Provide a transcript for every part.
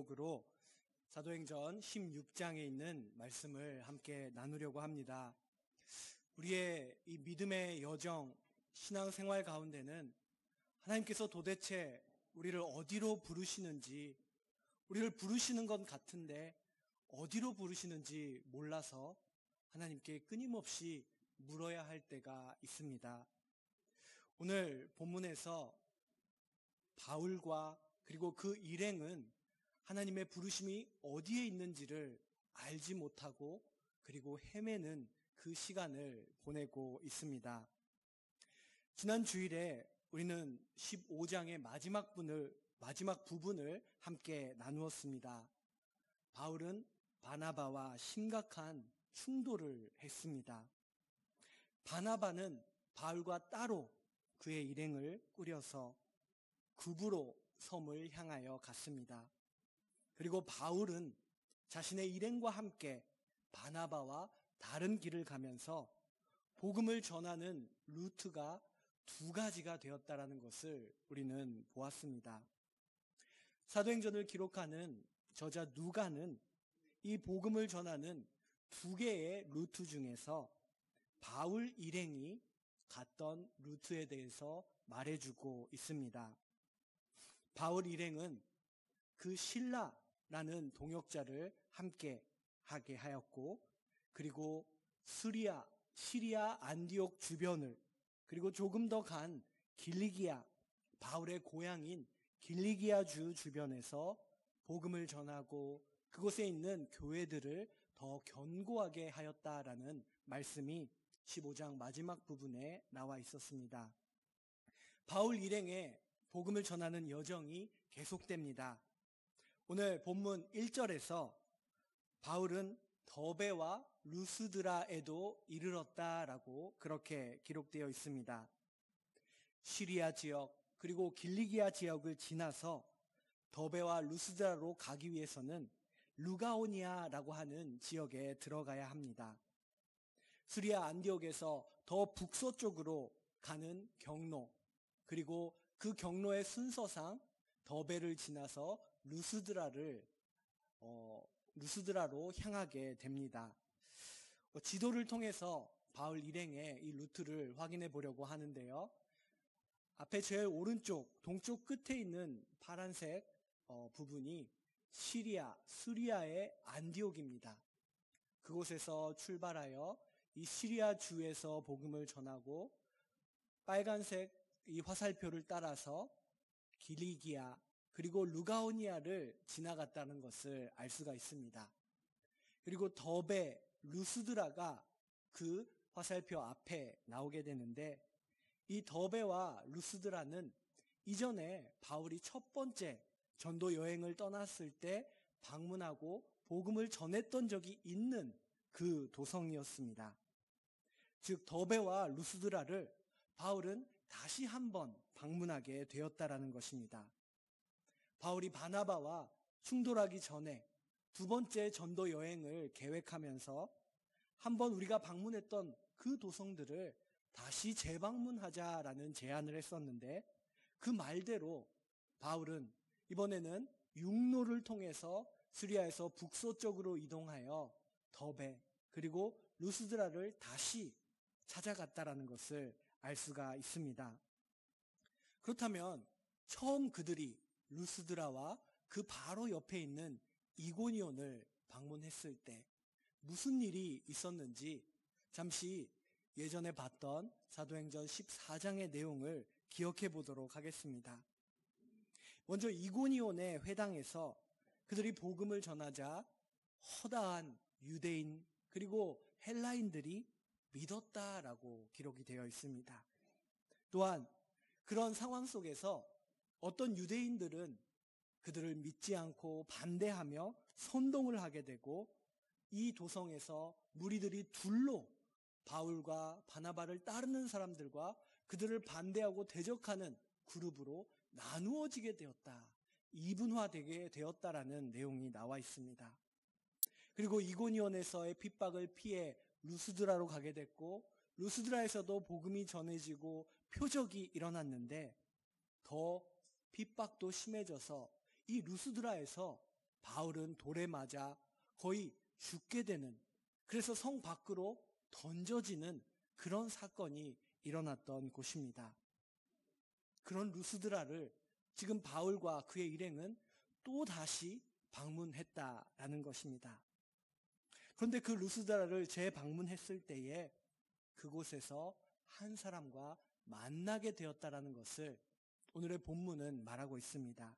으로 사도행전 16장에 있는 말씀을 함께 나누려고 합니다. 우리의 이 믿음의 여정, 신앙생활 가운데는 하나님께서 도대체 우리를 어디로 부르시는지, 우리를 부르시는 것 같은데 어디로 부르시는지 몰라서 하나님께 끊임없이 물어야 할 때가 있습니다. 오늘 본문에서 바울과 그리고 그 일행은 하나님의 부르심이 어디에 있는지를 알지 못하고 그리고 헤매는 그 시간을 보내고 있습니다. 지난 주일에 우리는 15장의 마지막 부분을 함께 나누었습니다. 바울은 바나바와 심각한 충돌을 했습니다. 바나바는 바울과 따로 그의 일행을 꾸려서 구브로 섬을 향하여 갔습니다. 그리고 바울은 자신의 일행과 함께 바나바와 다른 길을 가면서 복음을 전하는 루트가 두 가지가 되었다라는 것을 우리는 보았습니다. 사도행전을 기록하는 저자 누가는 이 복음을 전하는 두 개의 루트 중에서 바울 일행이 갔던 루트에 대해서 말해주고 있습니다. 바울 일행은 그 신라라는 동역자를 함께 하게 하였고, 그리고 시리아 안디옥 주변을, 그리고 조금 더 간 길리기아, 바울의 고향인 길리기아 주 주변에서 복음을 전하고 그곳에 있는 교회들을 더 견고하게 하였다라는 말씀이 15장 마지막 부분에 나와 있었습니다. 바울 일행의 복음을 전하는 여정이 계속됩니다. 오늘 본문 1절에서 바울은 더베와 루스드라에도 이르렀다라고 그렇게 기록되어 있습니다. 시리아 지역 그리고 길리기아 지역을 지나서 더베와 루스드라로 가기 위해서는 루가오니아라고 하는 지역에 들어가야 합니다. 시리아 안디옥에서 더 북서쪽으로 가는 경로, 그리고 그 경로의 순서상 더베를 지나서 루스드라로 향하게 됩니다. 지도를 통해서 바울 일행의 이 루트를 확인해 보려고 하는데요. 앞에 제일 오른쪽 동쪽 끝에 있는 파란색 부분이 시리아의 안디옥입니다. 그곳에서 출발하여 이 시리아 주에서 복음을 전하고 빨간색 이 화살표를 따라서 길리기아 그리고 루가오니아를 지나갔다는 것을 알 수가 있습니다. 그리고 더베, 루스드라가 그 화살표 앞에 나오게 되는데, 이 더베와 루스드라는 이전에 바울이 첫 번째 전도 여행을 떠났을 때 방문하고 복음을 전했던 적이 있는 그 도성이었습니다. 즉 더베와 루스드라를 바울은 다시 한번 방문하게 되었다라는 것입니다. 바울이 바나바와 충돌하기 전에 두 번째 전도 여행을 계획하면서 한번 우리가 방문했던 그 도성들을 다시 재방문하자라는 제안을 했었는데, 그 말대로 바울은 이번에는 육로를 통해서 시리아에서 북서쪽으로 이동하여 더베 그리고 루스드라를 다시 찾아갔다라는 것을 알 수가 있습니다. 그렇다면 처음 그들이 루스드라와 그 바로 옆에 있는 이고니온을 방문했을 때 무슨 일이 있었는지 잠시 예전에 봤던 사도행전 14장의 내용을 기억해 보도록 하겠습니다. 먼저 이고니온의 회당에서 그들이 복음을 전하자 허다한 유대인 그리고 헬라인들이 믿었다라고 기록이 되어 있습니다. 또한 그런 상황 속에서 어떤 유대인들은 그들을 믿지 않고 반대하며 선동을 하게 되고, 이 도성에서 무리들이 둘로 바울과 바나바를 따르는 사람들과 그들을 반대하고 대적하는 그룹으로 나누어지게 되었다, 이분화되게 되었다라는 내용이 나와 있습니다. 그리고 이고니온에서의 핍박을 피해 루스드라로 가게 됐고, 루스드라에서도 복음이 전해지고 표적이 일어났는데 더 핍박도 심해져서 이 루스드라에서 바울은 돌에 맞아 거의 죽게 되는, 그래서 성 밖으로 던져지는 그런 사건이 일어났던 곳입니다. 그런 루스드라를 지금 바울과 그의 일행은 또 다시 방문했다라는 것입니다. 그런데 그 루스드라를 재방문했을 때에 그곳에서 한 사람과 만나게 되었다라는 것을 오늘의 본문은 말하고 있습니다.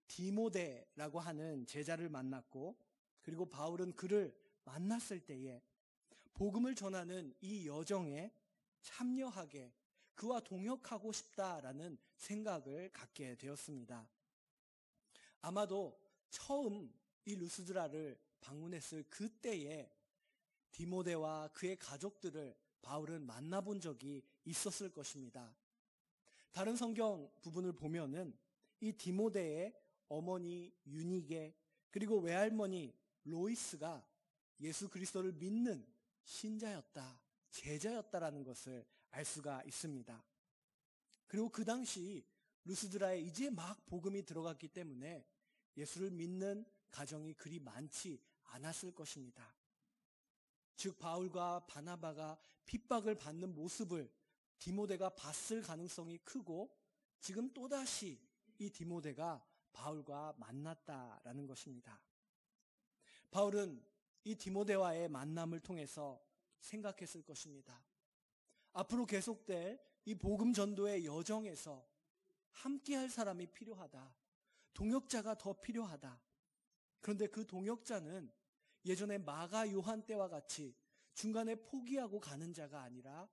디모데라고 하는 제자를 만났고, 그리고 바울은 그를 만났을 때에 복음을 전하는 이 여정에 참여하게, 그와 동역하고 싶다라는 생각을 갖게 되었습니다. 아마도 처음 이 루스드라를 방문했을 그때에 디모데와 그의 가족들을 바울은 만나본 적이 있었을 것입니다. 다른 성경 부분을 보면은 이 디모데의 어머니 유니게, 그리고 외할머니 로이스가 예수 그리스도를 믿는 신자였다, 제자였다라는 것을 알 수가 있습니다. 그리고 그 당시 루스드라에 이제 막 복음이 들어갔기 때문에 예수를 믿는 가정이 그리 많지 않았을 것입니다. 즉 바울과 바나바가 핍박을 받는 모습을 디모데가 봤을 가능성이 크고, 지금 또다시 이 디모데가 바울과 만났다라는 것입니다. 바울은 이 디모데와의 만남을 통해서 생각했을 것입니다. 앞으로 계속될 이 복음 전도의 여정에서 함께할 사람이 필요하다. 동역자가 더 필요하다. 그런데 그 동역자는 예전에 마가 요한 때와 같이 중간에 포기하고 가는 자가 아니라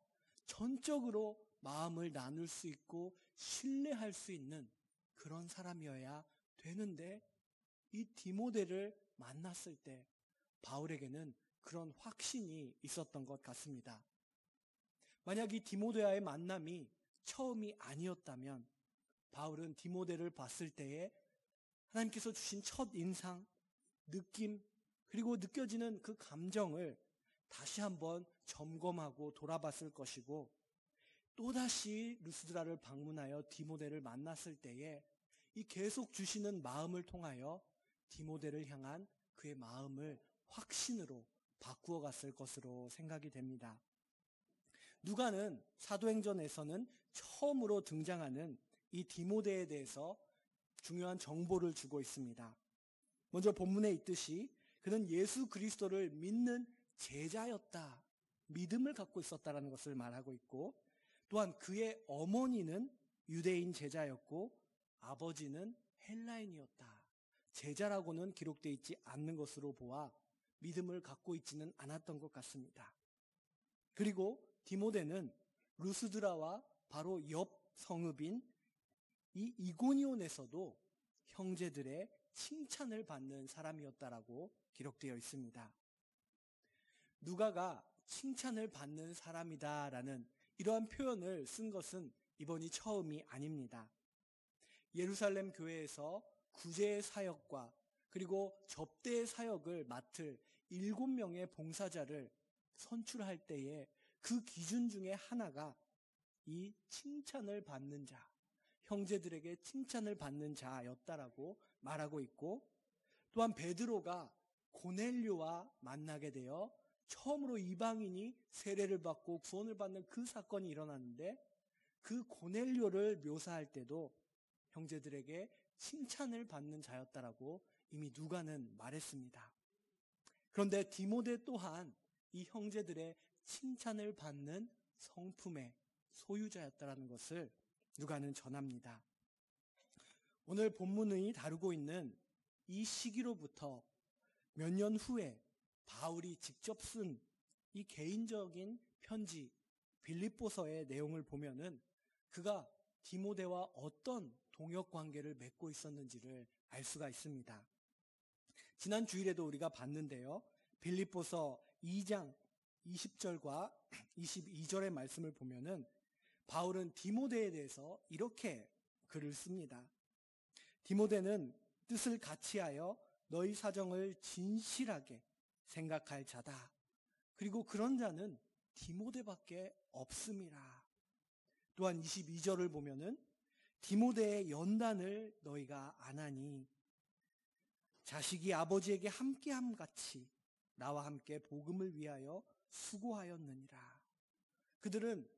전적으로 마음을 나눌 수 있고 신뢰할 수 있는 그런 사람이어야 되는데, 이 디모데를 만났을 때 바울에게는 그런 확신이 있었던 것 같습니다. 만약 이 디모데와의 만남이 처음이 아니었다면 바울은 디모데를 봤을 때에 하나님께서 주신 첫 인상, 느낌, 그리고 느껴지는 그 감정을 다시 한번 점검하고 돌아봤을 것이고, 또다시 루스드라를 방문하여 디모데를 만났을 때에 이 계속 주시는 마음을 통하여 디모데를 향한 그의 마음을 확신으로 바꾸어 갔을 것으로 생각이 됩니다. 누가는 사도행전에서는 처음으로 등장하는 이 디모데에 대해서 중요한 정보를 주고 있습니다. 먼저 본문에 있듯이 그는 예수 그리스도를 믿는 제자였다, 믿음을 갖고 있었다는 것을 말하고 있고, 또한 그의 어머니는 유대인 제자였고 아버지는 헬라인이었다. 제자라고는 기록되어 있지 않는 것으로 보아 믿음을 갖고 있지는 않았던 것 같습니다. 그리고 디모데는 루스드라와 바로 옆 성읍인 이 이고니온에서도 형제들의 칭찬을 받는 사람이었다라고 기록되어 있습니다. 누가가 칭찬을 받는 사람이다라는 이러한 표현을 쓴 것은 이번이 처음이 아닙니다. 예루살렘 교회에서 구제의 사역과 그리고 접대의 사역을 맡을 7명의 봉사자를 선출할 때에 그 기준 중에 하나가 이 칭찬을 받는 자, 형제들에게 칭찬을 받는 자였다라고 말하고 있고, 또한 베드로가 고넬료와 만나게 되어 처음으로 이방인이 세례를 받고 구원을 받는 그 사건이 일어났는데, 그 고넬료를 묘사할 때도 형제들에게 칭찬을 받는 자였다라고 이미 누가는 말했습니다. 그런데 디모데 또한 이 형제들의 칭찬을 받는 성품의 소유자였다라는 것을 누가는 전합니다. 오늘 본문이 다루고 있는 이 시기로부터 몇 년 후에 바울이 직접 쓴 이 개인적인 편지 빌립보서의 내용을 보면은 그가 디모데와 어떤 동역 관계를 맺고 있었는지를 알 수가 있습니다. 지난 주일에도 우리가 봤는데요. 빌립보서 2장 20절과 22절의 말씀을 보면은 바울은 디모데에 대해서 이렇게 글을 씁니다. 디모데는 뜻을 같이하여 너희 사정을 진실하게 생각할 자다. 그리고 그런 자는 디모데밖에 없음이라. 또한 22절을 보면은 디모데의 연단을 너희가 아나니 자식이 아버지에게 함께함 같이 나와 함께 복음을 위하여 수고하였느니라. 그들은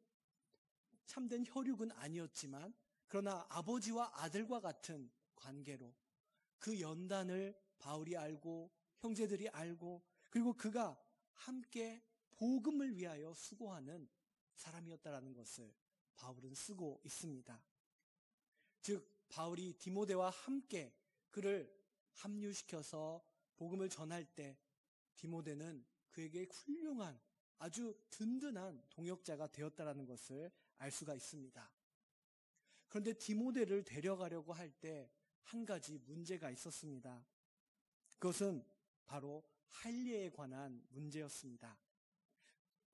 참된 혈육은 아니었지만 그러나 아버지와 아들과 같은 관계로 그 연단을 바울이 알고 형제들이 알고 그리고 그가 함께 복음을 위하여 수고하는 사람이었다라는 것을 바울은 쓰고 있습니다. 즉 바울이 디모데와 함께 그를 합류시켜서 복음을 전할 때 디모데는 그에게 훌륭한 아주 든든한 동역자가 되었다라는 것을 알 수가 있습니다. 그런데 디모데를 데려가려고 할 때 한 가지 문제가 있었습니다. 그것은 바로 할례에 관한 문제였습니다.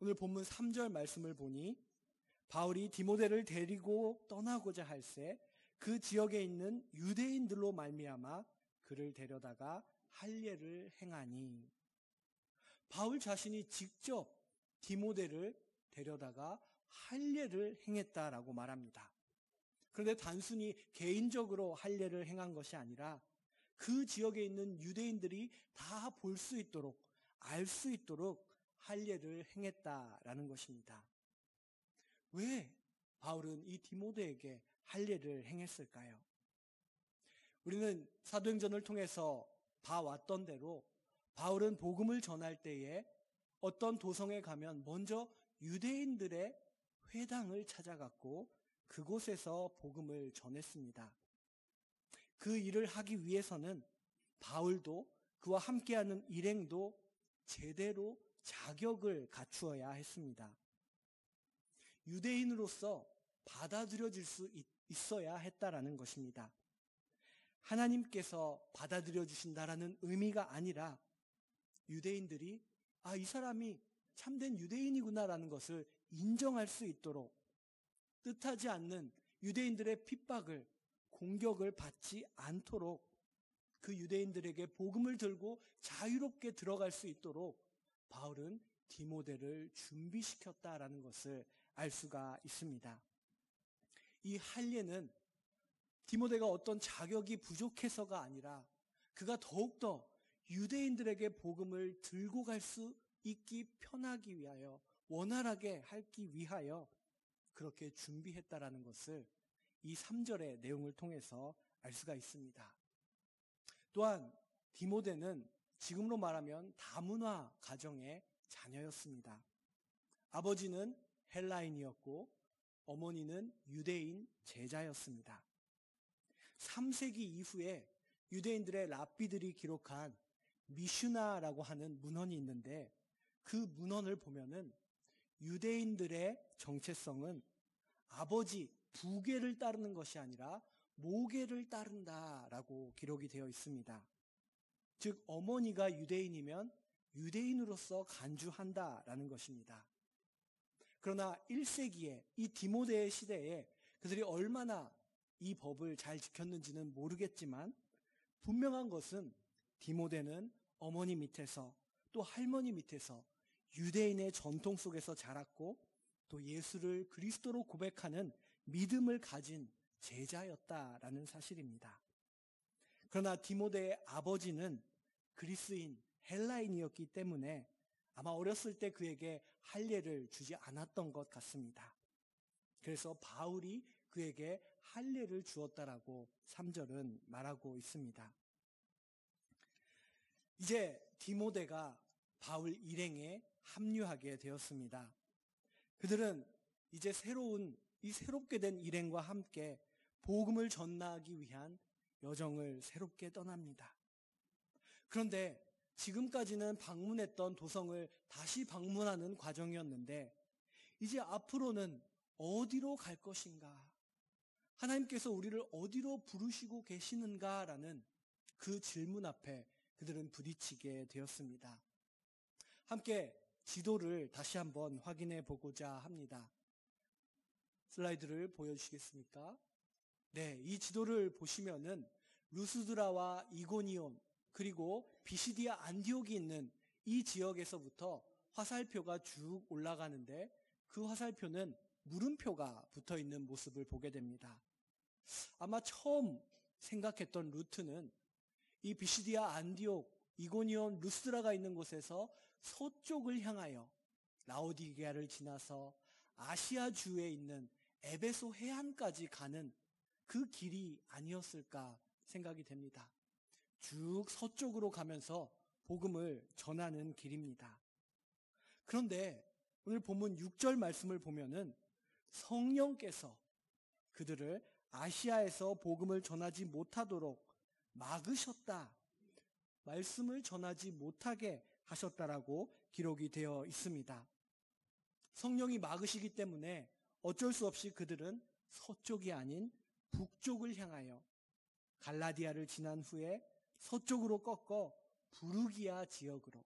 오늘 본문 3절 말씀을 보니 바울이 디모데를 데리고 떠나고자 할새 그 지역에 있는 유대인들로 말미암아 그를 데려다가 할례를 행하니, 바울 자신이 직접 디모데를 데려다가 할례를 행했다라고 말합니다. 그런데 단순히 개인적으로 할례를 행한 것이 아니라 그 지역에 있는 유대인들이 다 볼 수 있도록 알 수 있도록 할례를 행했다라는 것입니다. 왜 바울은 이 디모데에게 할례를 행했을까요? 우리는 사도행전을 통해서 봐왔던 대로 바울은 복음을 전할 때에 어떤 도성에 가면 먼저 유대인들의 회당을 찾아갔고 그곳에서 복음을 전했습니다. 그 일을 하기 위해서는 바울도 그와 함께하는 일행도 제대로 자격을 갖추어야 했습니다. 유대인으로서 받아들여질 수 있어야 했다라는 것입니다. 하나님께서 받아들여 주신다라는 의미가 아니라 유대인들이 이 사람이 참된 유대인이구나라는 것을 인정할 수 있도록 뜻하지 않는 유대인들의 핍박을, 공격을 받지 않도록 그 유대인들에게 복음을 들고 자유롭게 들어갈 수 있도록 바울은 디모데를 준비시켰다라는 것을 알 수가 있습니다. 이 할례는 디모데가 어떤 자격이 부족해서가 아니라 그가 더욱더 유대인들에게 복음을 들고 갈 수 있기 편하기 위하여, 원활하게 하기 위하여 그렇게 준비했다라는 것을 이 3절의 내용을 통해서 알 수가 있습니다. 또한 디모데는 지금으로 말하면 다문화 가정의 자녀였습니다. 아버지는 헬라인이었고 어머니는 유대인 제자였습니다. 3세기 이후에 유대인들의 랍비들이 기록한 미슈나라고 하는 문헌이 있는데 그 문헌을 보면은 유대인들의 정체성은 아버지 부계를 따르는 것이 아니라 모계를 따른다라고 기록이 되어 있습니다. 즉 어머니가 유대인이면 유대인으로서 간주한다라는 것입니다. 그러나 1세기에 이 디모데의 시대에 그들이 얼마나 이 법을 잘 지켰는지는 모르겠지만 분명한 것은 디모데는 어머니 밑에서 또 할머니 밑에서 유대인의 전통 속에서 자랐고 또 예수를 그리스도로 고백하는 믿음을 가진 제자였다라는 사실입니다. 그러나 디모데의 아버지는 그리스인, 헬라인이었기 때문에 아마 어렸을 때 그에게 할례를 주지 않았던 것 같습니다. 그래서 바울이 그에게 할례를 주었다라고 3절은 말하고 있습니다. 이제 디모데가 바울 일행에 합류하게 되었습니다. 그들은 이제 새롭게 된 일행과 함께 복음을 전하기 위한 여정을 새롭게 떠납니다. 그런데 지금까지는 방문했던 도성을 다시 방문하는 과정이었는데 이제 앞으로는 어디로 갈 것인가? 하나님께서 우리를 어디로 부르시고 계시는가라는 그 질문 앞에 그들은 부딪히게 되었습니다. 함께 지도를 다시 한번 확인해 보고자 합니다. 슬라이드를 보여주시겠습니까? 네, 이 지도를 보시면은 루스드라와 이고니온 그리고 비시디아 안디옥이 있는 이 지역에서부터 화살표가 쭉 올라가는데 그 화살표는 물음표가 붙어 있는 모습을 보게 됩니다. 아마 처음 생각했던 루트는 이 비시디아, 안디옥, 이고니온, 루스드라가 있는 곳에서 서쪽을 향하여 라오디게아를 지나서 아시아 주에 있는 에베소 해안까지 가는 그 길이 아니었을까 생각이 됩니다. 쭉 서쪽으로 가면서 복음을 전하는 길입니다. 그런데 오늘 본문 6절 말씀을 보면은 성령께서 그들을 아시아에서 복음을 전하지 못하도록 막으셨다. 말씀을 전하지 못하게 하셨다라고 기록이 되어 있습니다. 성령이 막으시기 때문에 어쩔 수 없이 그들은 서쪽이 아닌 북쪽을 향하여 갈라디아를 지난 후에 서쪽으로 꺾어 부르기아 지역으로,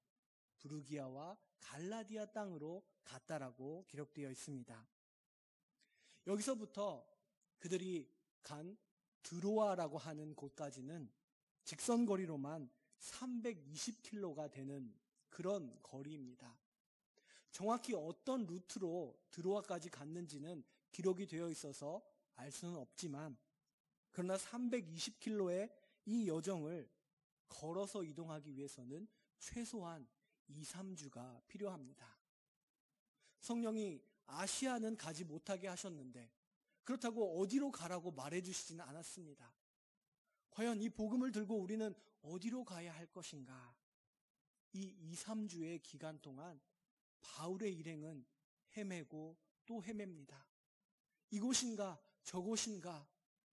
부르기아와 갈라디아 땅으로 갔다라고 기록되어 있습니다. 여기서부터 그들이 간 드로아라고 하는 곳까지는 직선거리로만 320km가 되는 그런 거리입니다. 정확히 어떤 루트로 드로아까지 갔는지는 기록이 되어 있어서 알 수는 없지만, 그러나 320km의 이 여정을 걸어서 이동하기 위해서는 최소한 2, 3주가 필요합니다. 성령이 아시아는 가지 못하게 하셨는데 그렇다고 어디로 가라고 말해주시지는 않았습니다. 과연 이 복음을 들고 우리는 어디로 가야 할 것인가? 이 2, 3주의 기간 동안 바울의 일행은 헤매고 또 헤맵니다. 이곳인가 저곳인가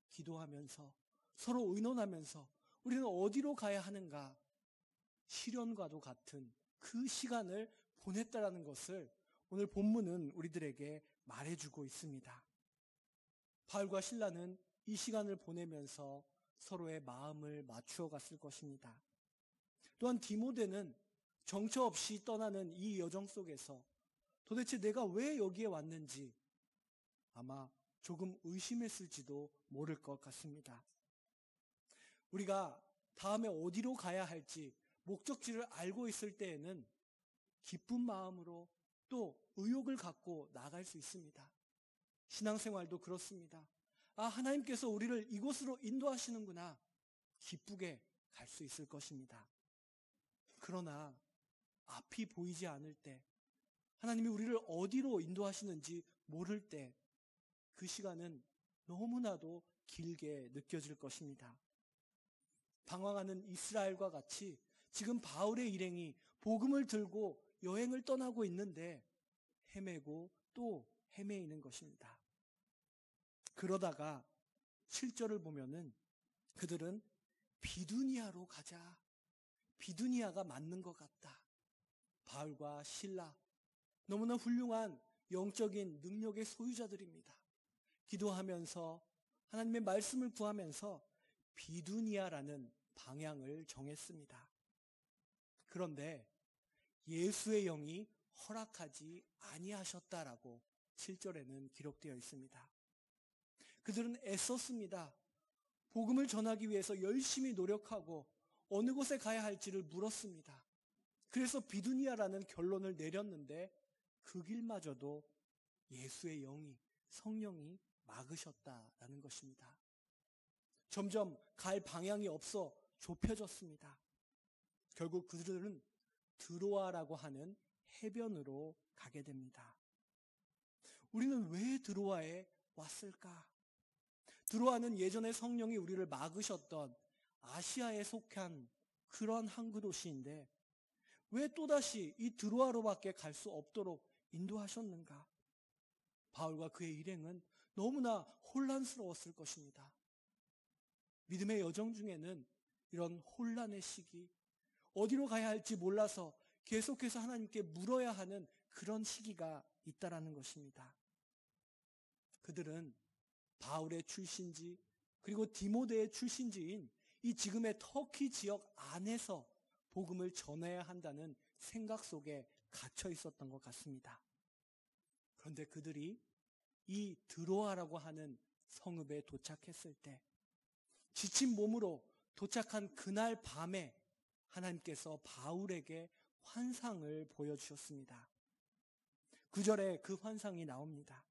기도하면서 서로 의논하면서 우리는 어디로 가야 하는가, 시련과도 같은 그 시간을 보냈다라는 것을 오늘 본문은 우리들에게 말해주고 있습니다. 바울과 실라는 이 시간을 보내면서 서로의 마음을 맞추어 갔을 것입니다. 또한 디모데는 정처 없이 떠나는 이 여정 속에서 도대체 내가 왜 여기에 왔는지 아마 조금 의심했을지도 모를 것 같습니다. 우리가 다음에 어디로 가야 할지 목적지를 알고 있을 때에는 기쁜 마음으로 또 의욕을 갖고 나갈 수 있습니다. 신앙생활도 그렇습니다. 하나님께서 우리를 이곳으로 인도하시는구나, 기쁘게 갈 수 있을 것입니다. 그러나 앞이 보이지 않을 때, 하나님이 우리를 어디로 인도하시는지 모를 때 그 시간은 너무나도 길게 느껴질 것입니다. 방황하는 이스라엘과 같이 지금 바울의 일행이 복음을 들고 여행을 떠나고 있는데 헤매고 또 헤매이는 것입니다. 그러다가 7절을 보면은 그들은 비두니아로 가자, 비두니아가 맞는 것 같다. 바울과 실라, 너무나 훌륭한 영적인 능력의 소유자들입니다. 기도하면서 하나님의 말씀을 구하면서 비두니아라는 방향을 정했습니다. 그런데 예수의 영이 허락하지 아니하셨다라고 7절에는 기록되어 있습니다. 그들은 애썼습니다. 복음을 전하기 위해서 열심히 노력하고 어느 곳에 가야 할지를 물었습니다. 그래서 비두니아라는 결론을 내렸는데 그 길마저도 예수의 영이, 성령이 막으셨다라는 것입니다. 점점 갈 방향이 없어 좁혀졌습니다. 결국 그들은 드로아라고 하는 해변으로 가게 됩니다. 우리는 왜 드로아에 왔을까? 드로아는 예전에 성령이 우리를 막으셨던 아시아에 속한 그런 항구 도시인데 왜 또다시 이 드로아로밖에 갈 수 없도록 인도하셨는가? 바울과 그의 일행은 너무나 혼란스러웠을 것입니다. 믿음의 여정 중에는 이런 혼란의 시기, 어디로 가야 할지 몰라서 계속해서 하나님께 물어야 하는 그런 시기가 있다라는 것입니다. 그들은 바울의 출신지 그리고 디모데의 출신지인 이 지금의 터키 지역 안에서 복음을 전해야 한다는 생각 속에 갇혀 있었던 것 같습니다. 그런데 그들이 이 드로아라고 하는 성읍에 도착했을 때 지친 몸으로 도착한 그날 밤에 하나님께서 바울에게 환상을 보여주셨습니다. 9절에 그 환상이 나옵니다.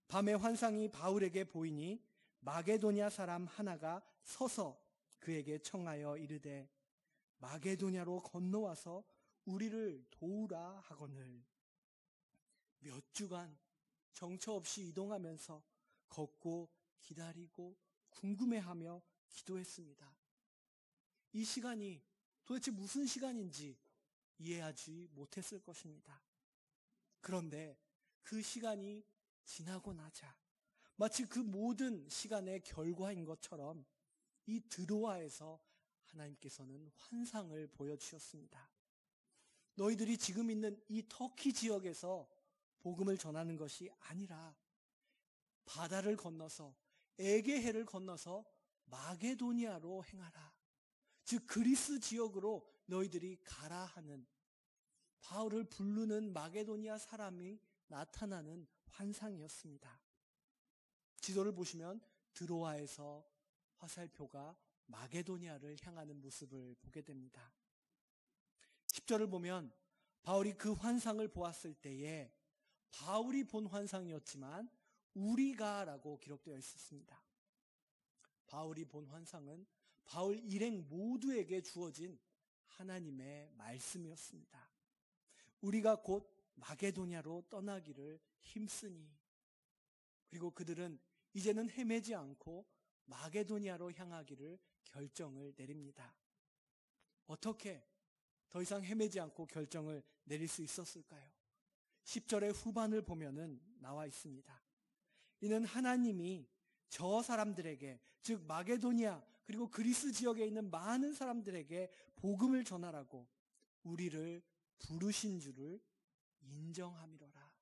밤에 환상이 바울에게 보이니 마게도냐 사람 하나가 서서 그에게 청하여 이르되 마게도냐로 건너와서 우리를 도우라 하거늘. 몇 주간 정처 없이 이동하면서 걷고 기다리고 궁금해하며 기도했습니다. 이 시간이 도대체 무슨 시간인지 이해하지 못했을 것입니다. 그런데 그 시간이 지나고 나자 마치 그 모든 시간의 결과인 것처럼 이 드로아에서 하나님께서는 환상을 보여주셨습니다. 너희들이 지금 있는 이 터키 지역에서 복음을 전하는 것이 아니라 바다를 건너서 에게해를 건너서 마게도니아로 행하라. 즉 그리스 지역으로 너희들이 가라 하는, 바울을 부르는 마게도니아 사람이 나타나는 환상이었습니다. 지도를 보시면 드로아에서 화살표가 마게도니아를 향하는 모습을 보게 됩니다. 10절을 보면 바울이 그 환상을 보았을 때에 바울이 본 환상이었지만 우리가 라고 기록되어 있었습니다. 바울이 본 환상은 바울 일행 모두에게 주어진 하나님의 말씀이었습니다. 우리가 곧 마게도냐로 떠나기를 힘쓰니, 그리고 그들은 이제는 헤매지 않고 마게도냐로 향하기를 결정을 내립니다. 어떻게 더 이상 헤매지 않고 결정을 내릴 수 있었을까요? 10절의 후반을 보면은 나와 있습니다. 이는 하나님이 저 사람들에게, 즉 마게도니아 그리고 그리스 지역에 있는 많은 사람들에게 복음을 전하라고 우리를 부르신 줄을 인정함이로라.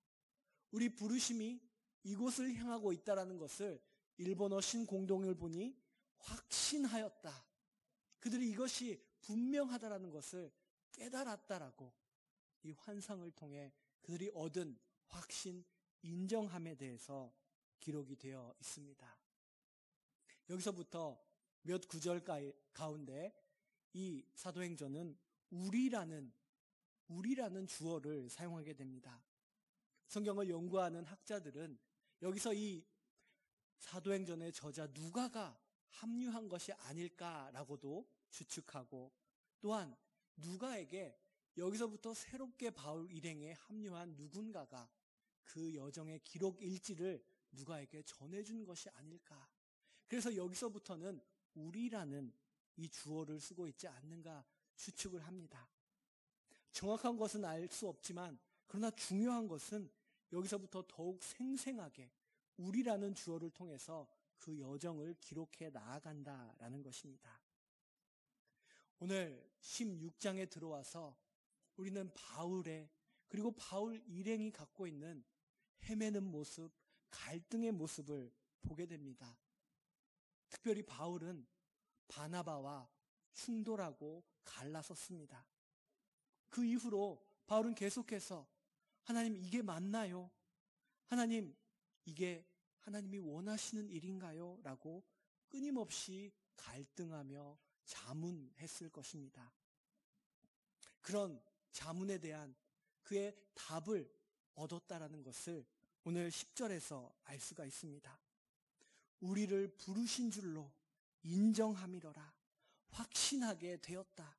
우리 부르심이 이곳을 향하고 있다라는 것을 일본어 신공동을 보니 확신하였다. 그들이 이것이 분명하다라는 것을 깨달았다라고 이 환상을 통해 그들이 얻은 확신, 인정함에 대해서 기록이 되어 있습니다. 여기서부터 몇 구절 가운데 이 사도행전은 우리라는 주어를 사용하게 됩니다. 성경을 연구하는 학자들은 여기서 이 사도행전의 저자 누가가 합류한 것이 아닐까라고도 추측하고, 또한 누가에게 여기서부터 새롭게 바울 일행에 합류한 누군가가 그 여정의 기록 일지를 누가에게 전해준 것이 아닐까. 그래서 여기서부터는 우리라는 이 주어를 쓰고 있지 않는가 추측을 합니다. 정확한 것은 알 수 없지만 그러나 중요한 것은 여기서부터 더욱 생생하게 우리라는 주어를 통해서 그 여정을 기록해 나아간다라는 것입니다. 오늘 16장에 들어와서 우리는 바울의, 그리고 바울 일행이 갖고 있는 헤매는 모습, 갈등의 모습을 보게 됩니다. 특별히 바울은 바나바와 충돌하고 갈라섰습니다. 그 이후로 바울은 계속해서 하나님 이게 맞나요? 하나님 이게 하나님이 원하시는 일인가요? 라고 끊임없이 갈등하며 자문했을 것입니다. 그런 자문에 대한 그의 답을 얻었다라는 것을 오늘 10절에서 알 수가 있습니다. 우리를 부르신 줄로 인정함이로라. 확신하게 되었다.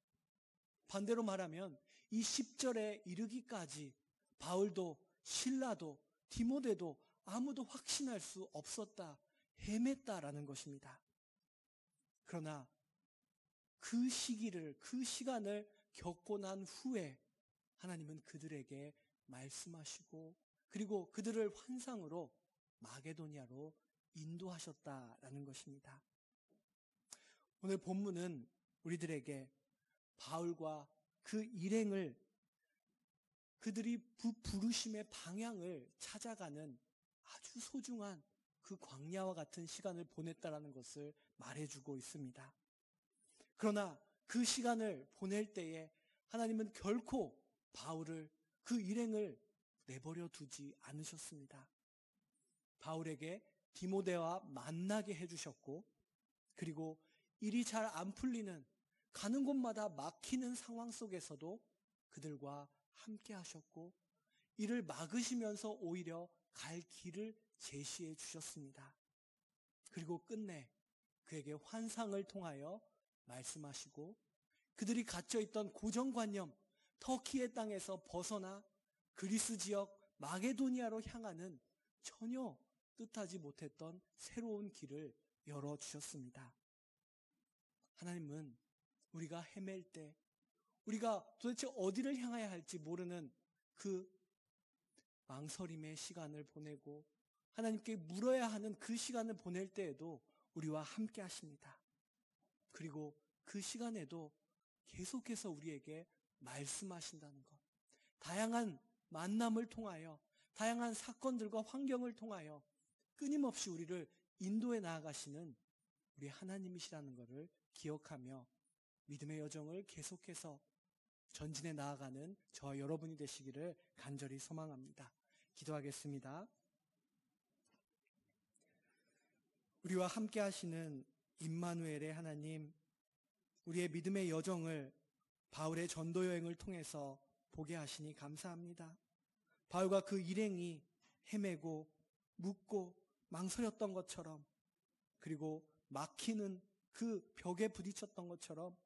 반대로 말하면 이 10절에 이르기까지 바울도 실라도 디모데도 아무도 확신할 수 없었다, 헤맸다라는 것입니다. 그러나 그 시기를, 그 시간을 겪고 난 후에 하나님은 그들에게 말씀하시고 그리고 그들을 환상으로 마게도니아로 인도하셨다라는 것입니다. 오늘 본문은 우리들에게 바울과 그 일행을, 그들이 부르심의 방향을 찾아가는 아주 소중한 그 광야와 같은 시간을 보냈다라는 것을 말해주고 있습니다. 그러나 그 시간을 보낼 때에 하나님은 결코 바울을, 그 일행을 내버려 두지 않으셨습니다. 바울에게 디모데와 만나게 해주셨고, 그리고 일이 잘 안 풀리는, 가는 곳마다 막히는 상황 속에서도 그들과 함께 하셨고, 이를 막으시면서 오히려 갈 길을 제시해 주셨습니다. 그리고 끝내 그에게 환상을 통하여 말씀하시고 그들이 갇혀있던 고정관념, 터키의 땅에서 벗어나 그리스 지역 마게도니아로 향하는 전혀 뜻하지 못했던 새로운 길을 열어주셨습니다. 하나님은 우리가 헤맬 때, 우리가 도대체 어디를 향해야 할지 모르는 그 망설임의 시간을 보내고 하나님께 물어야 하는 그 시간을 보낼 때에도 우리와 함께 하십니다. 그리고 그 시간에도 계속해서 우리에게 말씀하신다는 것. 다양한 만남을 통하여, 다양한 사건들과 환경을 통하여 끊임없이 우리를 인도해 나아가시는 우리 하나님이시라는 것을 기억하며 믿음의 여정을 계속해서 전진해 나아가는 저와 여러분이 되시기를 간절히 소망합니다. 기도하겠습니다. 우리와 함께 하시는 임마누엘의 하나님, 우리의 믿음의 여정을 바울의 전도 여행을 통해서 보게 하시니 감사합니다. 바울과 그 일행이 헤매고 묻고 망설였던 것처럼, 그리고 막히는 그 벽에 부딪혔던 것처럼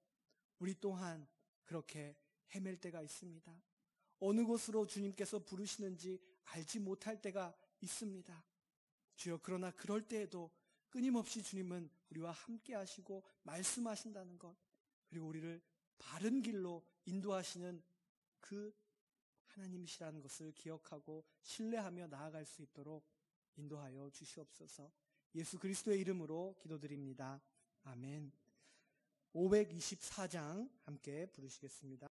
우리 또한 그렇게 헤맬 때가 있습니다. 어느 곳으로 주님께서 부르시는지 알지 못할 때가 있습니다. 주여, 그러나 그럴 때에도 끊임없이 주님은 우리와 함께 하시고 말씀하신다는 것, 그리고 우리를 바른 길로 인도하시는 그 하나님이시라는 것을 기억하고 신뢰하며 나아갈 수 있도록 인도하여 주시옵소서. 예수 그리스도의 이름으로 기도드립니다. 아멘. 524장 함께 부르시겠습니다.